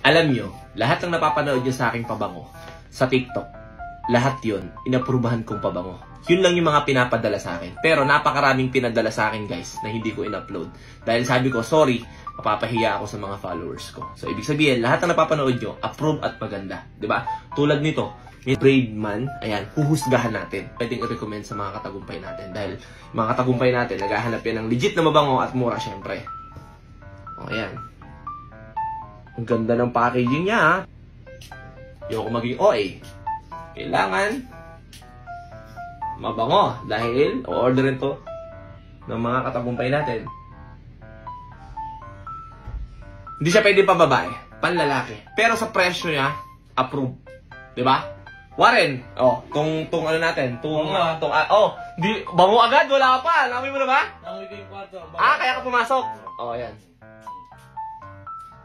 Alam nyo, lahat ng napapanood nyo sa aking pabango sa TikTok, lahat yun, inaprubahan kong pabango. Yun lang yung mga pinapadala sa akin. Pero napakaraming pinadala sa akin, guys, na hindi ko in-upload. Dahil sabi ko, sorry, mapapahiya ako sa mga followers ko. So, ibig sabihin, lahat ng napapanood nyo, approve at maganda. Diba? Tulad nito, may brave man, ayan, huhusgahan natin. Pwedeng i-recommend sa mga katagumpay natin. Dahil mga katagumpay natin, naghahanap yan ng legit na mabango at mura, syempre. O, ayan. Ang ganda ng packaging niya, ha? Ayoko maging OA. Kailangan mabango dahil o-orderin to ng mga katagumpay natin. Hindi siya pwede pa babae, panlalaki. Pero sa presyo niya, approve. 'Di ba? Warren, tong ano natin, di bango agad, wala pa. Namoy mo na ba? Namoy ko yung kwarto. Kaya ka pumasok. Ayan.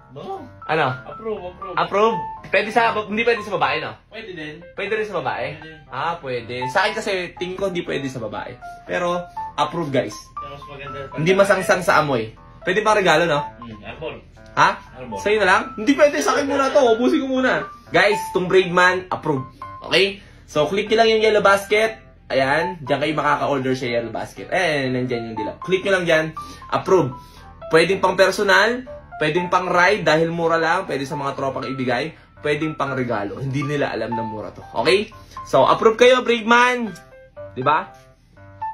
Bango. Ano? Approve. Approve? Hindi pwede sa babae, no? Pwede din. Pwede rin sa babae? Pwede. Pwede. Sa akin kasi, tingin ko hindi pwede sa babae. Pero, approve, guys. Pero mas maganda. Hindi masangsang sa amoy. Pwede pang regalo, no? Arbor. Ha? Arbor. Sa'yo na lang? Hindi pwede, sa akin muna to. Ubusin ko muna. Guys, itong Brave Man, approve. Okay? So, click nyo lang yung yellow basket. Ayan. Diyan kayo makaka-order sa yellow basket. Nandyan yung dilaw. Click nyo lang dyan. Approve. Pwedeng pang personal. Pwedeng pang ride dahil mura lang. Pwede sa mga tropang ibigay. Pwedeng pang regalo. Hindi nila alam na mura to. Okay? So, approve kayo, Brave Man. Diba?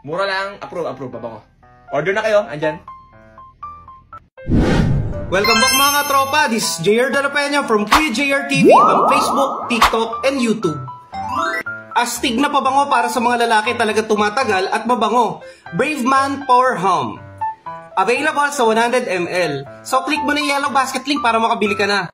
Mura lang. Approve. Babango. Order na kayo. Andyan. Welcome back mga tropa. This is JR De La Peña from Kuya JR TV on Facebook, TikTok, and YouTube. Astig na pabango para sa mga lalaki talaga tumatagal at mabango. Brave Man Power Hum. Available sa 100 ml. So click mo na yung yellow basket link para makabili ka na.